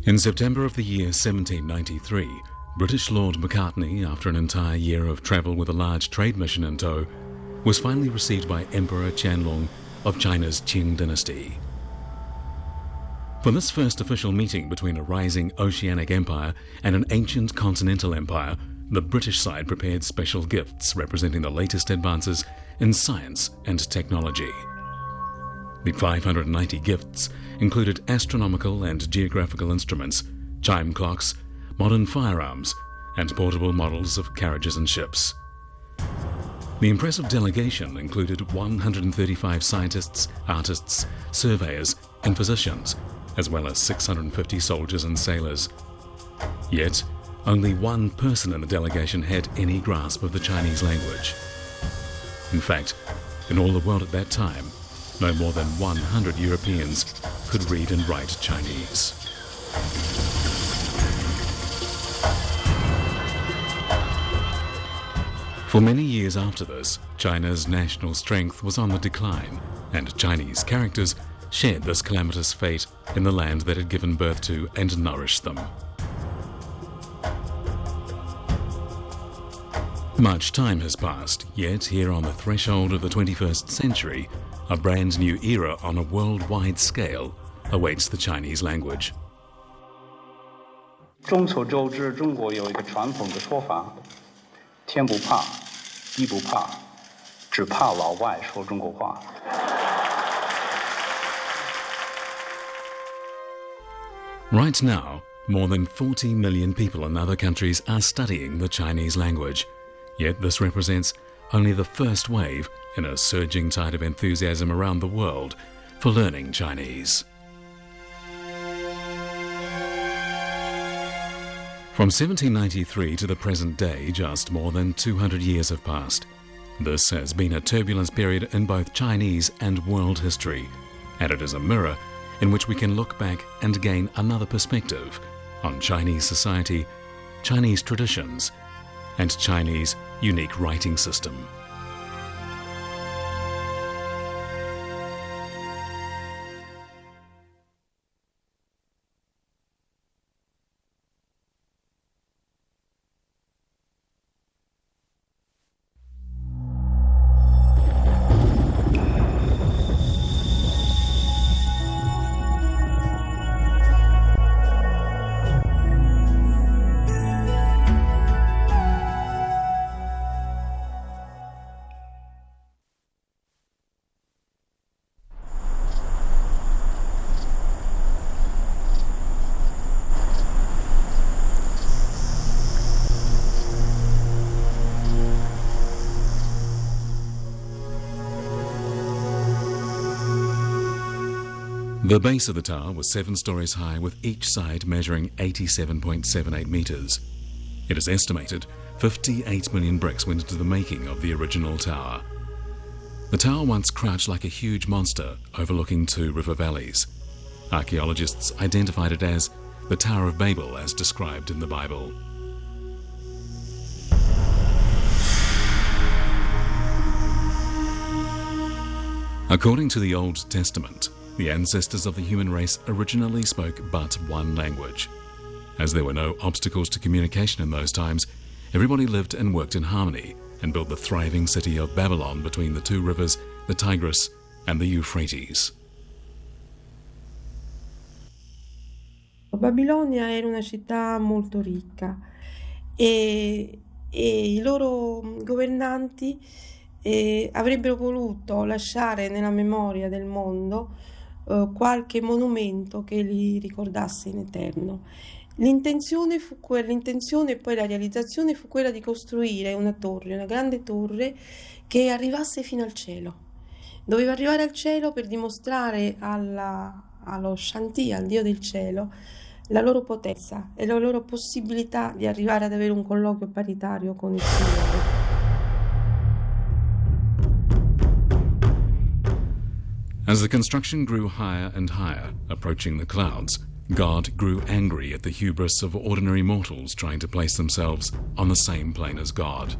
In September of the year 1793, British Lord Macartney, after an entire year of travel with a large trade mission in tow, was finally received by Emperor Qianlong of China's Qing dynasty. For this first official meeting between a rising oceanic empire and an ancient continental empire, the British side prepared special gifts representing the latest advances in science and technology. The 590 gifts included astronomical and geographical instruments, chime clocks, modern firearms, and portable models of carriages and ships. The impressive delegation included 135 scientists, artists, surveyors, and physicians, as well as 650 soldiers and sailors. Yet, only one person in the delegation had any grasp of the Chinese language. In fact, in all the world at that time, no more than 100 Europeans could read and write Chinese. For many years after this, China's national strength was on the decline, and Chinese characters shared this calamitous fate in the land that had given birth to and nourished them. Much time has passed, yet here on the threshold of the 21st century, a brand new era on a worldwide scale awaits the Chinese language. 众所周知，中国有一个传统的说法：天不怕，地不怕，只怕老外说中国话。 Right now, more than 40 million people in other countries are studying the Chinese language. Yet this represents only the first wave in a surging tide of enthusiasm around the world for learning Chinese. From 1793 to the present day, just more than 200 years have passed. This has been a turbulent period in both Chinese and world history, and it is a mirror in which we can look back and gain another perspective on Chinese society, Chinese traditions, and Chinese unique writing system. The base of the tower was 7 stories high, with each side measuring 87.78 meters. It is estimated 58 million bricks went into the making of the original tower. The tower once crouched like a huge monster overlooking 2 river valleys. Archaeologists identified it as the Tower of Babel, as described in the Bible. According to the Old Testament, the ancestors of the human race originally spoke but one language. As there were no obstacles to communication in those times, everybody lived and worked in harmony and built the thriving city of Babylon between the 2 rivers, the Tigris and the Euphrates. Babilonia era una città molto ricca e i loro governanti avrebbero voluto lasciare nella memoria del mondo qualche monumento che li ricordasse in eterno. L'intenzione e poi la realizzazione fu quella di costruire una torre, una grande torre che arrivasse fino al cielo. Doveva arrivare al cielo per dimostrare allo Shanti, al Dio del cielo, la loro potenza e la loro possibilità di arrivare ad avere un colloquio paritario con il Signore. As the construction grew higher and higher, approaching the clouds, God grew angry at the hubris of ordinary mortals trying to place themselves on the same plane as God.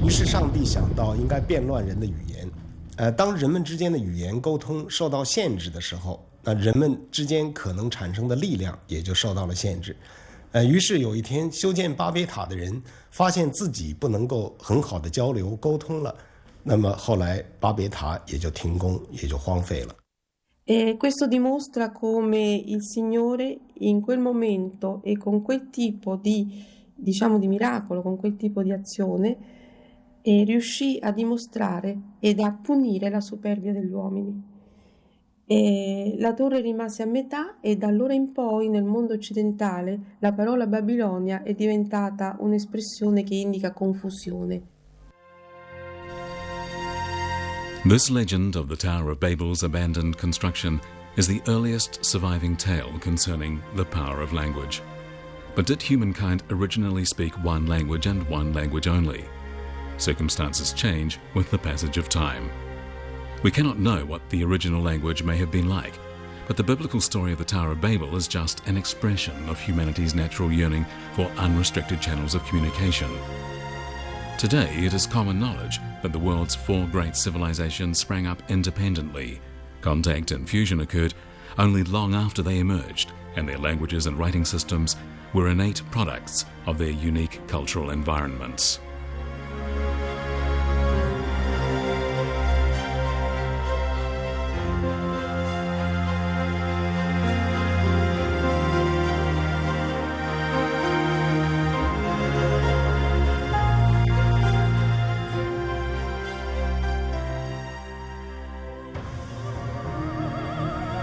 Il 是上帝想到应该变乱人的语言。当人们之间的语言沟通受到限制的时候，那人们之间可能产生的力量也就受到了限制。于是有一天，修建巴别塔的人发现自己不能够很好的交流沟通了，那么后来巴别塔也就停工，也就荒废了。Questo dimostra come il Signore in quel momento e con quel tipo diciamo, di miracolo, con quel tipo di azione, riuscì a dimostrare ed a punire la superbia degli uomini. La torre rimase a metà e da allora in poi nel mondo occidentale la parola Babilonia è diventata un'espressione che indica confusione. This legend of the Tower of Babel's abandoned construction is the earliest surviving tale concerning the power of language. But did humankind originally speak one language and one language only? Circumstances change with the passage of time. We cannot know what the original language may have been like, but the biblical story of the Tower of Babel is just an expression of humanity's natural yearning for unrestricted channels of communication. Today, it is common knowledge that the world's 4 great civilizations sprang up independently. Contact and fusion occurred only long after they emerged, and their languages and writing systems were innate products of their unique cultural environments.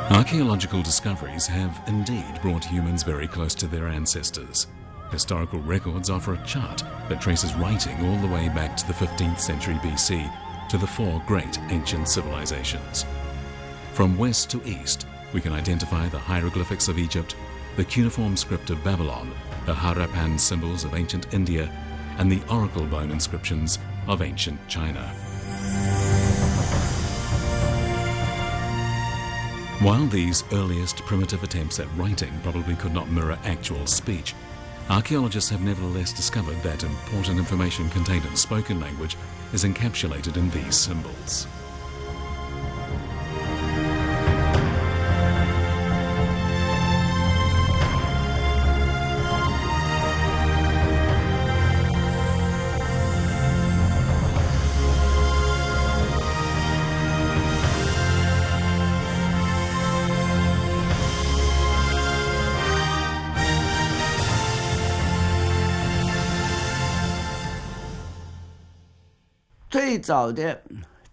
Archaeological discoveries have indeed brought humans very close to their ancestors. Historical records offer a chart that traces writing all the way back to the 15th century BC to the 4 great ancient civilizations. From west to east, we can identify the hieroglyphics of Egypt, the cuneiform script of Babylon, the Harappan symbols of ancient India, and the oracle bone inscriptions of ancient China. While these earliest primitive attempts at writing probably could not mirror actual speech, archaeologists have nevertheless discovered that important information contained in spoken language is encapsulated in these symbols.最早的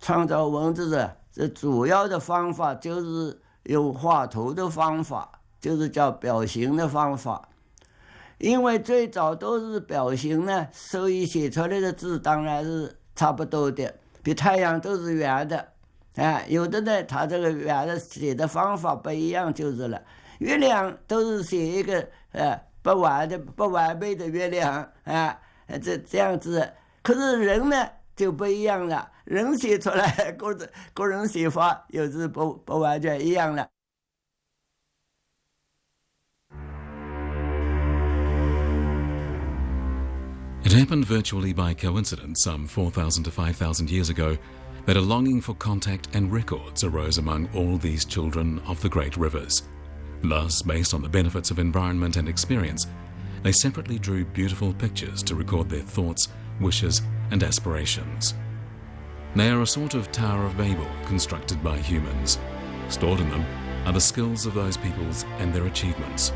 创造文字的这主要的方法就是用画图的方法，就是叫表形的方法。因为最早都是表形呢，所以写出来的字当然是差不多的，比太阳都是圆的。有的呢，它这个圆的写的方法不一样就是了。月亮都是写一个不完美的月亮这样子。可是人呢就不一样了，人写出来个人写法有时不完全一样了。It happened virtually by coincidence some 4,000 to 5,000 years ago that a longing for contact and records arose among all these children of the great rivers. Thus, based on the benefits of environment and experience, they separately drew beautiful pictures to record their thoughts, wishes, and aspirations. They are a sort of Tower of Babel constructed by humans. Stored in them are the skills of those peoples and their achievements.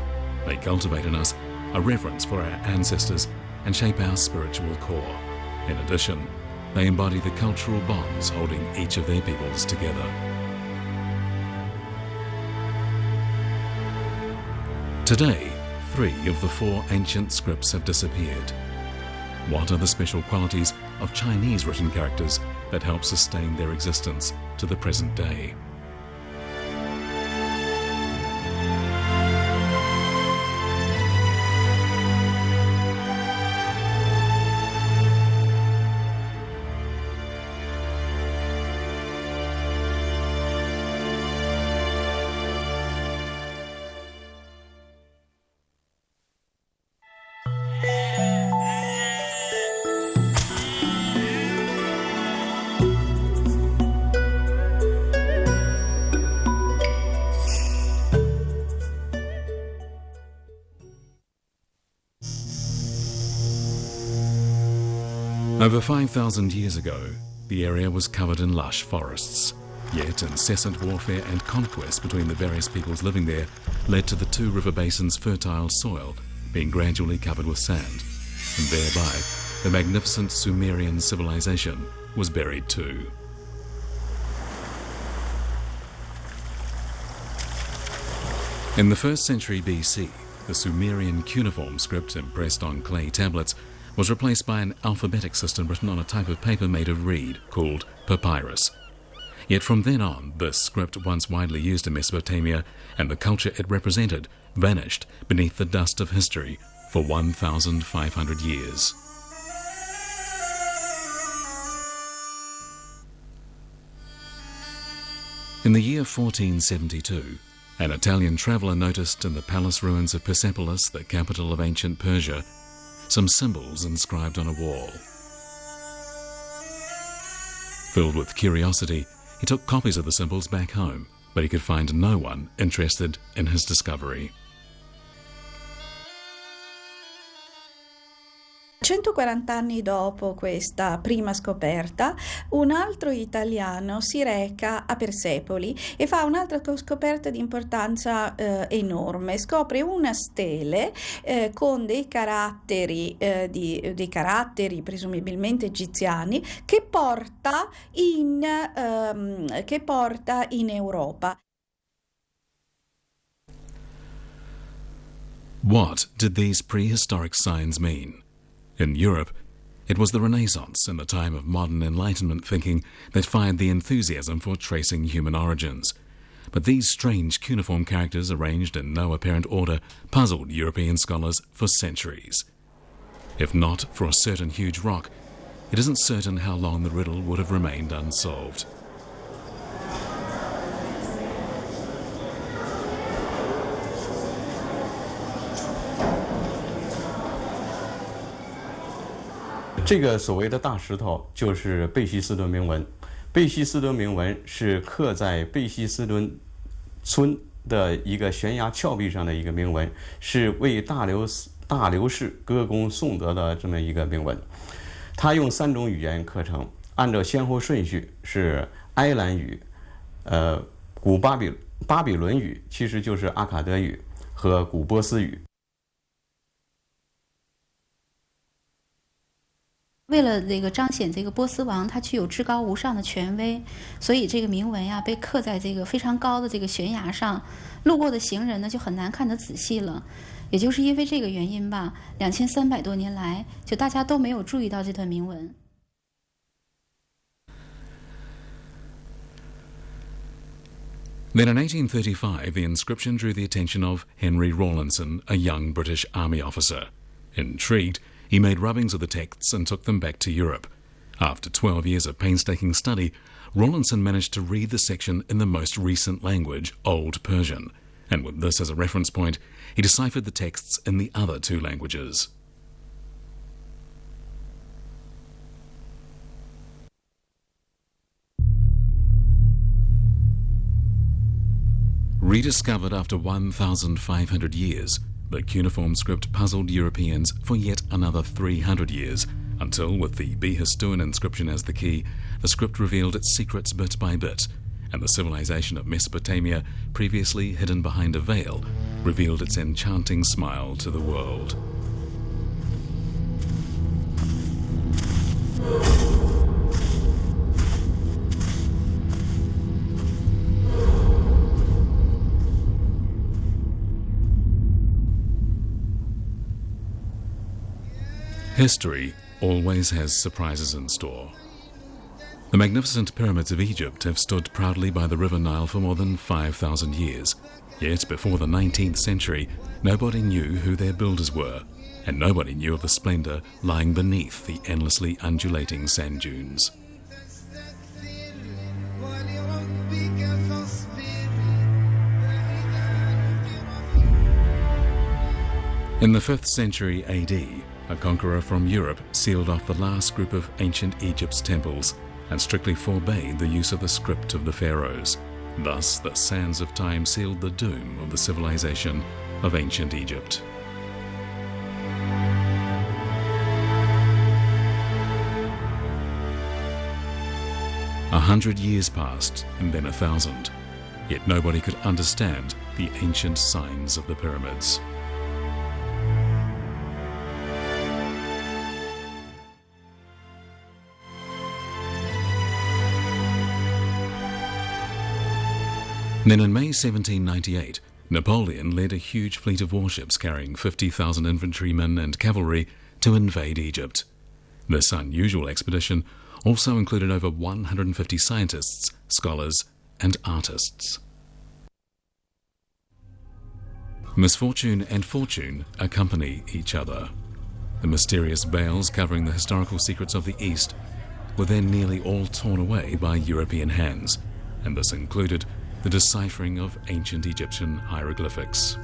They cultivate in us a reverence for our ancestors and shape our spiritual core. In addition, they embody the cultural bonds holding each of their peoples together. Today, 3 of the 4 ancient scripts have disappeared. What are the special qualities of Chinese written characters that help sustain their existence to the present day? Over 5,000 years ago, the area was covered in lush forests. Yet incessant warfare and conquest between the various peoples living there led to the two river basins' fertile soil being gradually covered with sand, and thereby the magnificent Sumerian civilization was buried too. In the 1st century BC, the Sumerian cuneiform script impressed on clay tablets was replaced by an alphabetic system written on a type of paper made of reed called papyrus. Yet from then on, this script, once widely used in Mesopotamia, and the culture it represented, vanished beneath the dust of history for 1,500 years. In the year 1472, an Italian traveller noticed in the palace ruins of Persepolis, the capital of ancient Persia, some symbols inscribed on a wall. Filled with curiosity, he took copies of the symbols back home, but he could find no one interested in his discovery. 140 anni dopo questa prima scoperta, un altro italiano si reca a Persepoli e fa un'altra scoperta di importanza enorme. Scopre una stele con dei caratteri presumibilmente egiziani che porta in Europa. What did these prehistoric signs mean? In Europe, it was the Renaissance and the time of modern Enlightenment thinking that fired the enthusiasm for tracing human origins. But these strange cuneiform characters arranged in no apparent order puzzled European scholars for centuries. If not for a certain huge rock, it isn't certain how long the riddle would have remained unsolved.这个所谓的大石头就是贝希斯敦铭文。贝希斯敦铭文是刻在贝希斯敦村的一个悬崖峭壁上的一个铭文，是为大流士歌功颂德的这么一个铭文。它用3种语言刻成，按照先后顺序是埃兰语、古巴比伦语，其实就是阿卡德语和古波斯语。为了这个彰显这个波斯王他具有至高无上的权威，所以这个铭文呀被刻在这个非常高的这个悬崖上，路过的行人呢就很难看得仔细了。也就是因为这个原因吧，2300多年来就大家都没有注意到这段铭文。Then in 1835, the inscription drew the attention of Henry Rawlinson, a young British army officer. Intrigued, he made rubbings of the texts and took them back to Europe. After 12 years of painstaking study, Rawlinson managed to read the section in the most recent language, Old Persian, and with this as a reference point, he deciphered the texts in the other 2 languages. Rediscovered after 1,500 years, the cuneiform script puzzled Europeans for yet another 300 years, until, with the Behistun inscription as the key, the script revealed its secrets bit by bit, and the civilization of Mesopotamia, previously hidden behind a veil, revealed its enchanting smile to the world. History always has surprises in store. The magnificent pyramids of Egypt have stood proudly by the River Nile for more than 5,000 years. Yet before the 19th century, nobody knew who their builders were, and nobody knew of the splendor lying beneath the endlessly undulating sand dunes. In the 5th century AD, a conqueror from Europe sealed off the last group of ancient Egypt's temples and strictly forbade the use of the script of the pharaohs. Thus, the sands of time sealed the doom of the civilization of ancient Egypt. 100 years passed and then 1,000, yet nobody could understand the ancient signs of the pyramids. Then in May 1798, Napoleon led a huge fleet of warships carrying 50,000 infantrymen and cavalry to invade Egypt. This unusual expedition also included over 150 scientists, scholars, and artists. Misfortune and fortune accompany each other. The mysterious veils covering the historical secrets of the East were then nearly all torn away by European hands, and this included the deciphering of ancient Egyptian hieroglyphics.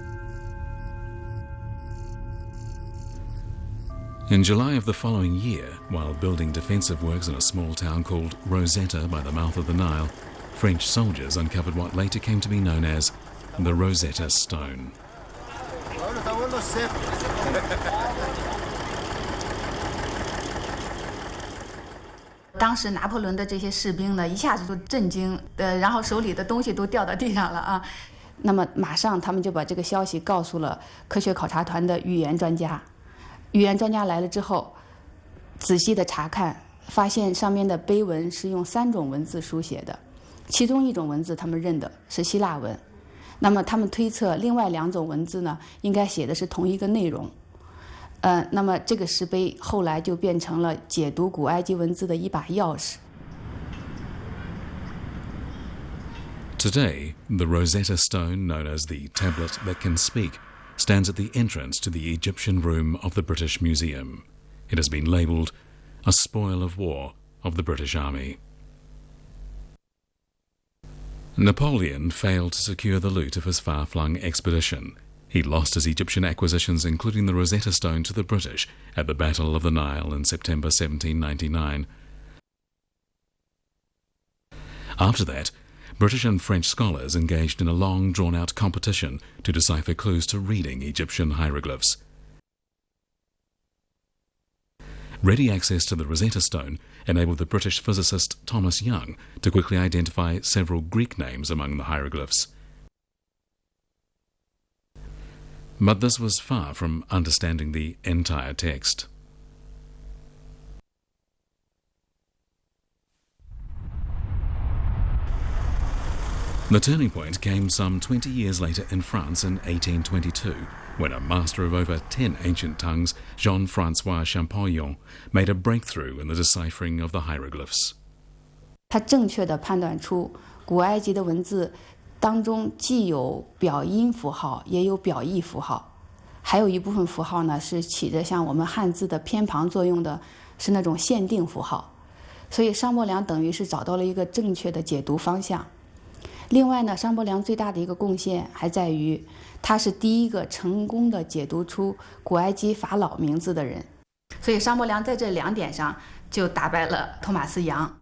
In July of the following year, while building defensive works in a small town called Rosetta by the mouth of the Nile, French soldiers uncovered what later came to be known as the Rosetta Stone.当时拿破仑的这些士兵呢，一下子就震惊，然后手里的东西都掉到地上了啊。那么马上他们就把这个消息告诉了科学考察团的语言专家。语言专家来了之后，仔细的查看，发现上面的碑文是用3种文字书写的，其中一种文字他们认的是希腊文，那么他们推测另外2种文字呢，应该写的是同一个内容。那么这个石碑后来就变成了解读古埃及文字的一把钥匙。Today, the Rosetta Stone, known as the Tablet That Can Speak, stands at the entrance to the Egyptian Room of the British Museum. It has been labelled a spoil of war of the British Army. Napoleon failed to secure the loot of his far-flung expedition. He lost his Egyptian acquisitions, including the Rosetta Stone, to the British at the Battle of the Nile in September 1799. After that, British and French scholars engaged in a long, drawn-out competition to decipher clues to reading Egyptian hieroglyphs. Ready access to the Rosetta Stone enabled the British physicist Thomas Young to quickly identify several Greek names among the hieroglyphs. But this was far from understanding the entire text. The turning point came some 20 years later in France in 1822, when a master of over 10 ancient tongues, Jean-François Champollion, made a breakthrough in the deciphering of the hieroglyphs. 他正确地判断出古埃及的文字当中既有表音符号，也有表意符号，还有一部分符号呢是起着像我们汉字的偏旁作用的，是那种限定符号。所以商伯良等于是找到了一个正确的解读方向。另外呢，商伯良最大的一个贡献还在于，他是第一个成功的解读出古埃及法老名字的人。所以商伯良在这2点上就打败了托马斯杨。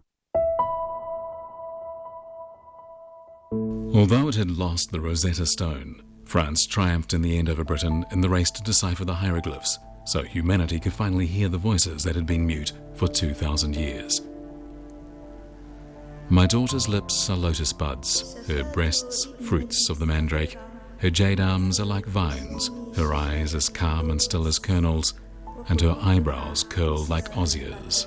Although it had lost the Rosetta Stone, France triumphed in the end over Britain in the race to decipher the hieroglyphs, so humanity could finally hear the voices that had been mute for 2,000 years. My daughter's lips are lotus buds, her breasts fruits of the mandrake, her jade arms are like vines, her eyes as calm and still as kernels, and her eyebrows curl like osiers.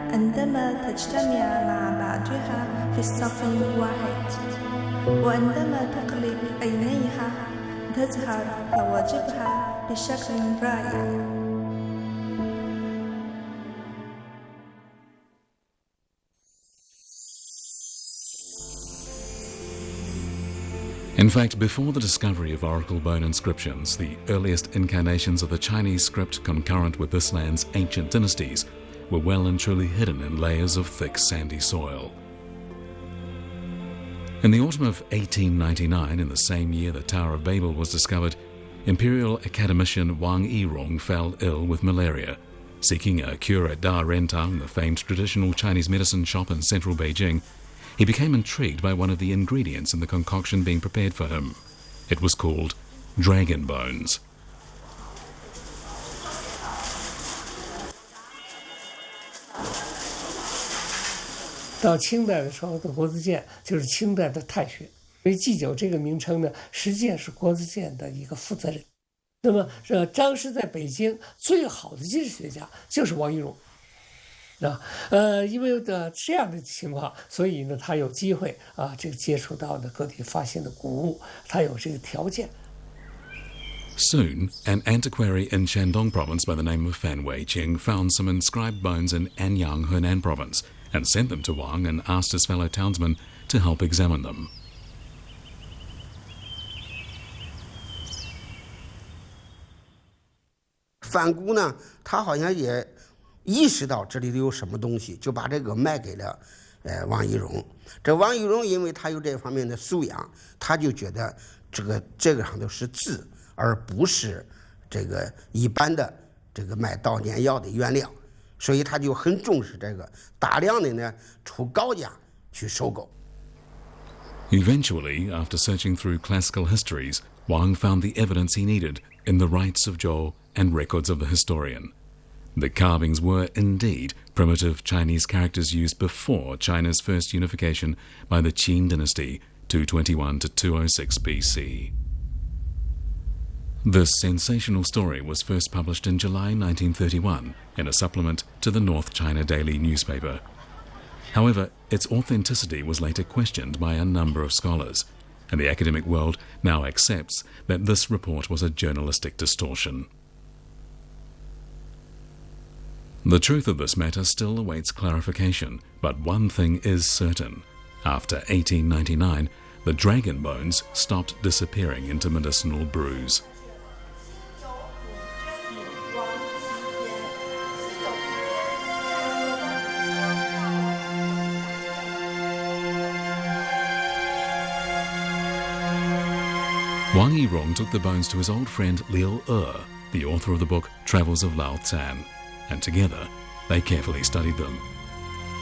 عندما تجتمع مع بعضها في الصف واحد وعندما تقلب عينيها تظهر حواجبها بشكل رائع. In fact, before the discovery of oracle bone inscriptions, the earliest incarnations of the Chinese script concurrent with this land's ancient dynasties were well and truly hidden in layers of thick sandy soil. In the autumn of 1899, in the same year the Tower of Babel was discovered, Imperial Academician Wang Yirong fell ill with malaria. Seeking a cure at Da Rentang, the famed traditional Chinese medicine shop in central Beijing, he became intrigued by one of the ingredients in the concoction being prepared for him. It was called dragon bones. 到清代的时候的国子监就是清代的太学，所以祭酒这个名称呢，实际上是国子监的一个负责人。那么当时在北京最好的军事学家就是王懿荣。因为这样的情况，所以呢，他有机会这个接触到的各地发现的古物，他有这个条件。Soon, an antiquary in Shandong province by the name of Fan Weiqing found some inscribed bones in Anyang, Henan province, and sent them to Wang and asked his fellow townsmen to help examine them. 范姑呢，他好像也意识到这里有什么东西，就把这个卖给了王懿荣。这王懿荣因为他有这方面的素养，他就觉得这个上头是字，而不是这个一般的这个卖悼念药的原料，所以他就很重视这个，大量的呢出高价去收购。Eventually, after searching through classical histories, Wang found the evidence he needed in the rites of Zhou and records of the historian. The carvings were indeed primitive Chinese characters used before China's first unification by the Qin dynasty, 221 to 206 BC. This sensational story was first published in July 1931 in a supplement to the North China Daily newspaper. However, its authenticity was later questioned by a number of scholars, and the academic world now accepts that this report was a journalistic distortion. The truth of this matter still awaits clarification, but one thing is certain. After 1899, the dragon bones stopped disappearing into medicinal brews. Wang Yirong took the bones to his old friend Liu the author of the book Travels of Lao Tsan, and together they carefully studied them.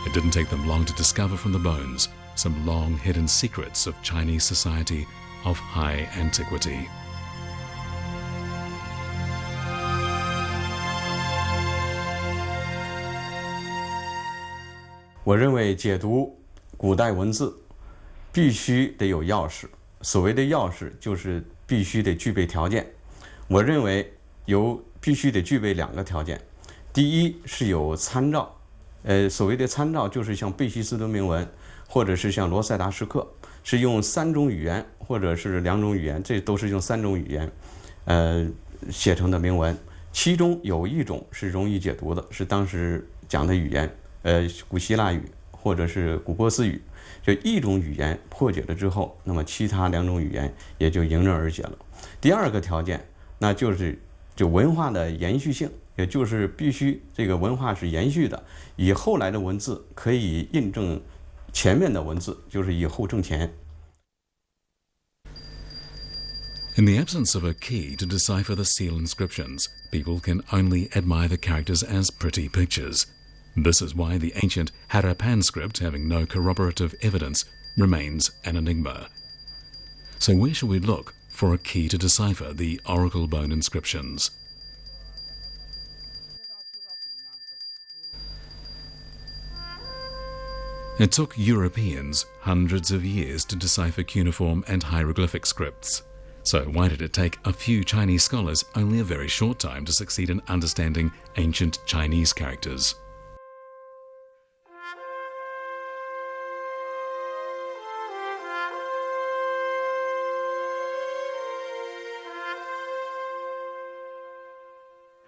It didn't take them long to discover from the bones some long-hidden secrets of Chinese society of high antiquity. 我认为解读古代文字必须得有钥匙，所谓的钥匙就是必须得具备条件。我认为必须得具备2个条件，第一是有参照，所谓的参照就是像贝希斯敦铭文，或者是像罗塞达石刻，是用3种语言或者是2种语言，这都是用3种语言，写成的铭文。其中有一种是容易解读的，是当时讲的语言，古希腊语或者是古波斯语。就一种语言破解了之后，那么其他2种语言也就迎刃而解了。第2个条件，那就是文化的延续性，也就是必须这个文化是延续的，以后来的文字可以印证前面的文字，就是以后挣钱。In the absence of a key to decipher the seal inscriptions, people can only admire the characters as pretty pictures. This is why the ancient Harappan script, having no corroborative evidence, remains an enigma. So where shall we look for a key to decipher the oracle bone inscriptions? It took Europeans hundreds of years to decipher cuneiform and hieroglyphic scripts. So why did it take a few Chinese scholars only a very short time to succeed in understanding ancient Chinese characters? "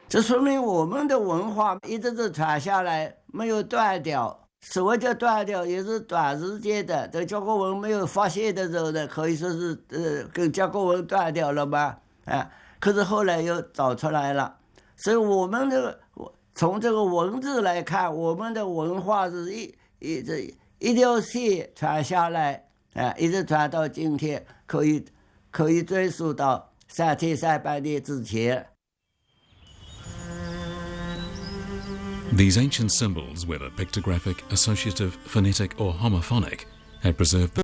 这说明我们的文化一直是传下来，没有断掉。所谓叫断掉，也是短时间的。这甲骨文没有发现的时候呢，可以说是跟甲骨文断掉了吧？可是后来又找出来了。所以我们从这个文字来看，我们的文化是一条线传下来，一直传到今天，可以追溯到3300年之前。These ancient symbols, whether pictographic, associative, phonetic or homophonic, had preserved